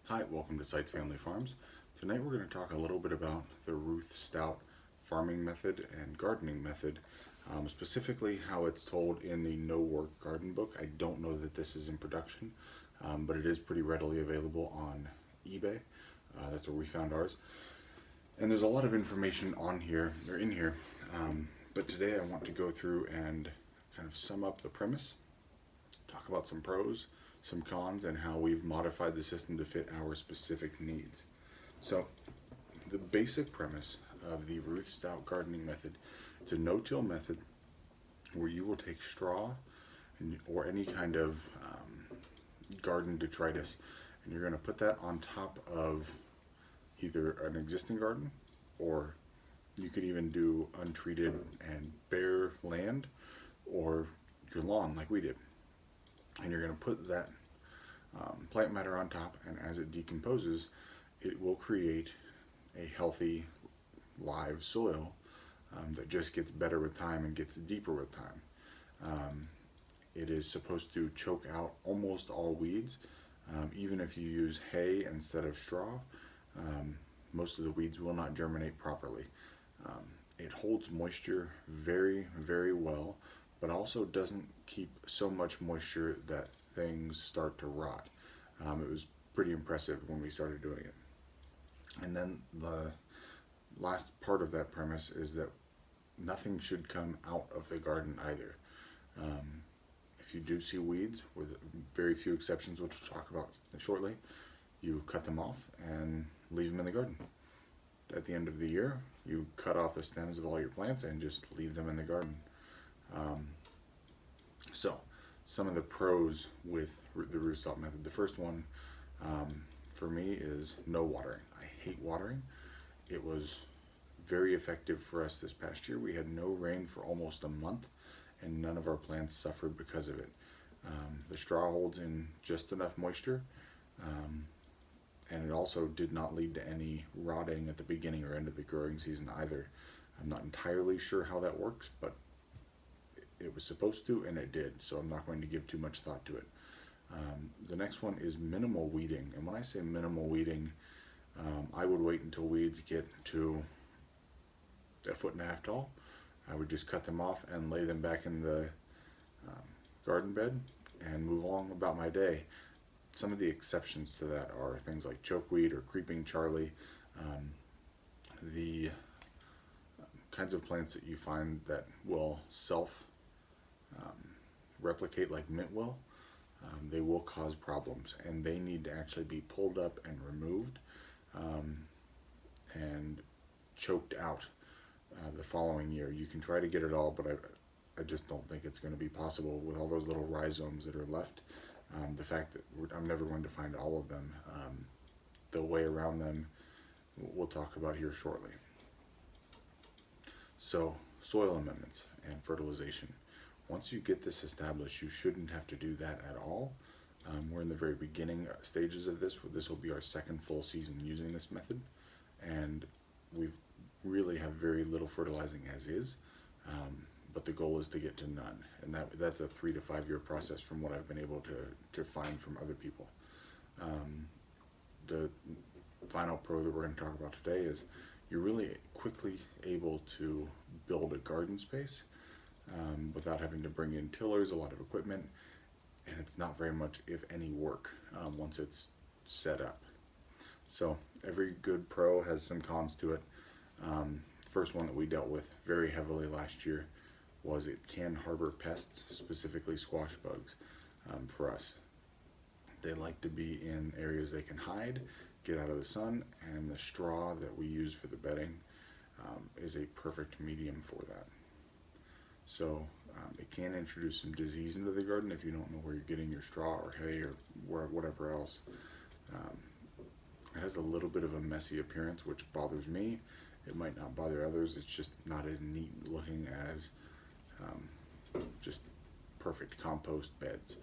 Hi, welcome to Sites Family Farms. Tonight we're going to talk a little bit about the Ruth Stout farming method and gardening method, specifically how it's told in the No Work Garden book. I don't know that this is in production, but it is pretty readily available on eBay. That's where we found ours. And there's a lot of information on here, or in here, but today I want to go through and kind of sum up the premise, talk about some pros, some cons, and how we've modified the system to fit our specific needs. So, the basic premise of the Ruth Stout gardening method, it's a no-till method where you will take straw or any kind of garden detritus, and you're going to put that on top of either an existing garden, or you could even do untreated and bare land, or your lawn like we did. And you're going to put that plant matter on top, and as it decomposes, it will create a healthy live soil that just gets better with time and gets deeper with time. It is supposed to choke out almost all weeds. Even if you use hay instead of straw, most of the weeds will not germinate properly. It holds moisture very, very well, but also doesn't keep so much moisture that things start to rot. It was pretty impressive when we started doing it. And then the last part of that premise is that nothing should come out of the garden either. If you do see weeds, with very few exceptions, which we'll talk about shortly, you cut them off and leave them in the garden. At the end of the year, you cut off the stems of all your plants and just leave them in the garden. So, some of the pros with the Ruth Stout method. The first one, for me, is no watering. I hate watering. It was very effective for us this past year. We had no rain for almost a month, and none of our plants suffered because of it. The straw holds in just enough moisture, and it also did not lead to any rotting at the beginning or end of the growing season either. I'm not entirely sure how that works, but it was supposed to, and it did, so I'm not going to give too much thought to it. The next one is minimal weeding, and when I say minimal weeding, I would wait until weeds get to 1.5 feet tall. I would just cut them off and lay them back in the garden bed and move along about my day. Some of the exceptions to that are things like chokeweed or creeping Charlie. The kinds of plants that you find that will replicate like mint will, they will cause problems, and they need to actually be pulled up and removed and choked out the following year. You can try to get it all, but I just don't think it's going to be possible with all those little rhizomes that are left. The fact that I'm never going to find all of them, the way around them, we'll talk about here shortly. So, soil amendments and fertilization. Once you get this established, you shouldn't have to do that at all. We're in the very beginning stages of this. This will be our second full season using this method, and we really have very little fertilizing as is, but the goal is to get to none, and that's a 3 to 5 year process from what I've been able to find from other people. The final pro that we're going to talk about today is you're really quickly able to build a garden space without having to bring in tillers, a lot of equipment, and it's not very much, if any, work once it's set up. So every good pro has some cons to it. First one that we dealt with very heavily last year was it can harbor pests, specifically squash bugs, for us. They like to be in areas they can hide, get out of the sun, and the straw that we use for the bedding is a perfect medium for that. So it can introduce some disease into the garden if you don't know where you're getting your straw or hay or whatever else. It has a little bit of a messy appearance, which bothers me. It might not bother others. It's just not as neat looking as just perfect compost beds.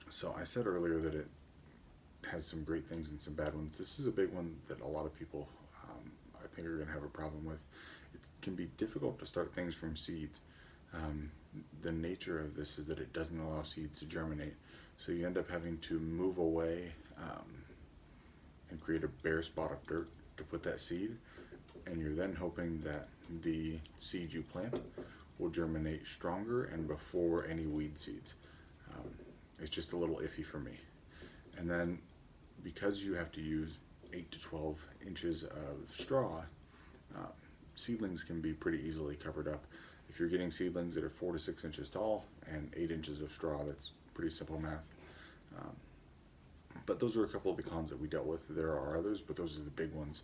So I said earlier that it has some great things and some bad ones. This is a big one that a lot of people I think are going to have a problem with. It can be difficult to start things from seeds. Um, the nature of this is that it doesn't allow seeds to germinate, so you end up having to move away and create a bare spot of dirt to put that seed, and you're then hoping that the seed you plant will germinate stronger and before any weed seeds. Um, it's just a little iffy for me. And then because you have to use 8 to 12 inches of straw, uh, seedlings can be pretty easily covered up. If you're getting seedlings that are 4 to 6 inches tall and 8 inches of straw, that's pretty simple math. Um, but those are a couple of the cons that we dealt with. There are others, but those are the big ones,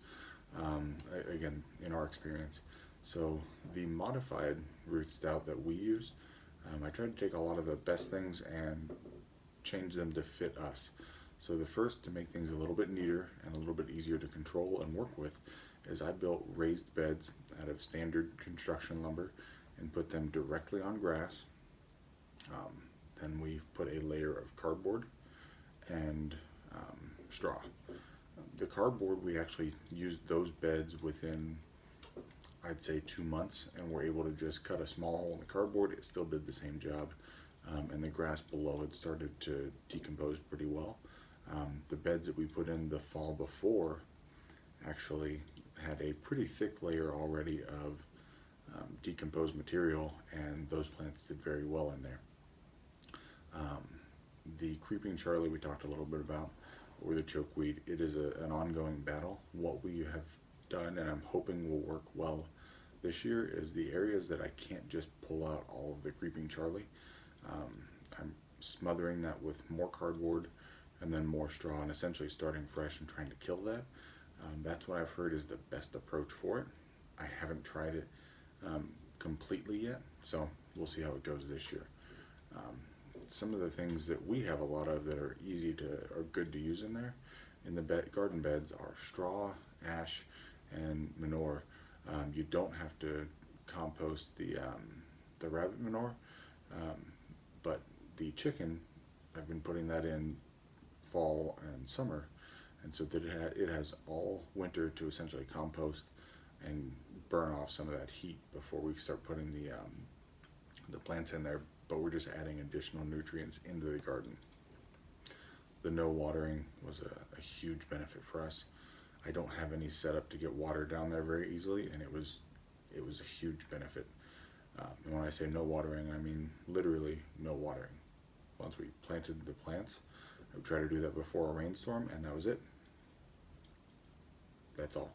again, in our experience. So the modified Ruth Stout that we use, I tried to take a lot of the best things and change them to fit us. So the first, to make things a little bit neater and a little bit easier to control and work with, is I built raised beds out of standard construction lumber and put them directly on grass. Then we put a layer of cardboard and straw. The cardboard, we actually used those beds within, I'd say, 2 months, and we're able to just cut a small hole in the cardboard. It still did the same job, and the grass below had started to decompose pretty well. The beds that we put in the fall before actually had a pretty thick layer already of decomposed material, and those plants did very well in there. The creeping Charlie we talked a little bit about, or the chokeweed, it is an ongoing battle. What we have done, and I'm hoping will work well this year, is the areas that I can't just pull out all of the creeping Charlie. I'm smothering that with more cardboard and then more straw, and essentially starting fresh and trying to kill that. That's what I've heard is the best approach for it. I haven't tried it completely yet, so we'll see how it goes this year. Some of the things that we have a lot of that are are good to use in there, in the garden beds, are straw, ash, and manure. You don't have to compost the rabbit manure, but the chicken, I've been putting that in fall and summer, and so that it has all winter to essentially compost and burn off some of that heat before we start putting the plants in there. But we're just adding additional nutrients into the garden. The no watering was a huge benefit for us. I don't have any setup to get water down there very easily, and it was a huge benefit. And when I say no watering, I mean literally no watering. Once we planted the plants, I would try to do that before a rainstorm, and that was it. That's all.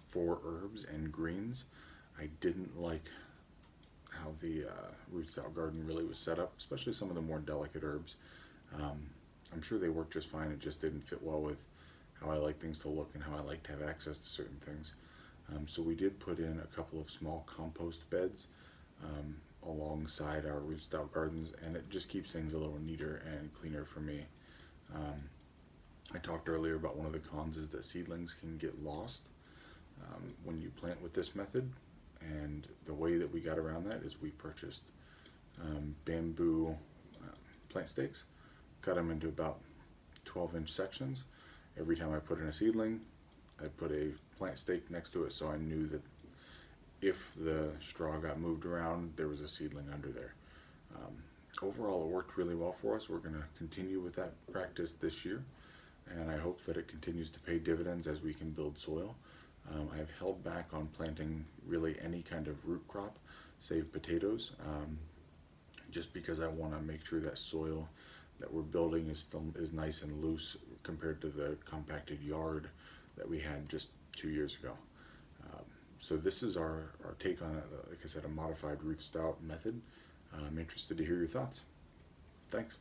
For herbs and greens, I didn't like how the Ruth Stout garden really was set up, especially some of the more delicate herbs. I'm sure they work just fine. It just didn't fit well with how I like things to look and how I like to have access to certain things. So we did put in a couple of small compost beds alongside our Ruth Stout gardens, and it just keeps things a little neater and cleaner for me. I talked earlier about one of the cons is that seedlings can get lost when you plant with this method, and the way that we got around that is we purchased bamboo plant stakes, cut them into about 12-inch sections. Every time I put in a seedling, I put a plant stake next to it, so I knew that if the straw got moved around, there was a seedling under there. Overall, it worked really well for us. We're going to continue with that practice this year, and I hope that it continues to pay dividends as we can build soil. I've held back on planting really any kind of root crop, save potatoes, just because I want to make sure that soil that we're building is nice and loose compared to the compacted yard that we had just 2 years ago. So this is our take on it, like I said, a modified Ruth Stout method. I'm interested to hear your thoughts. Thanks.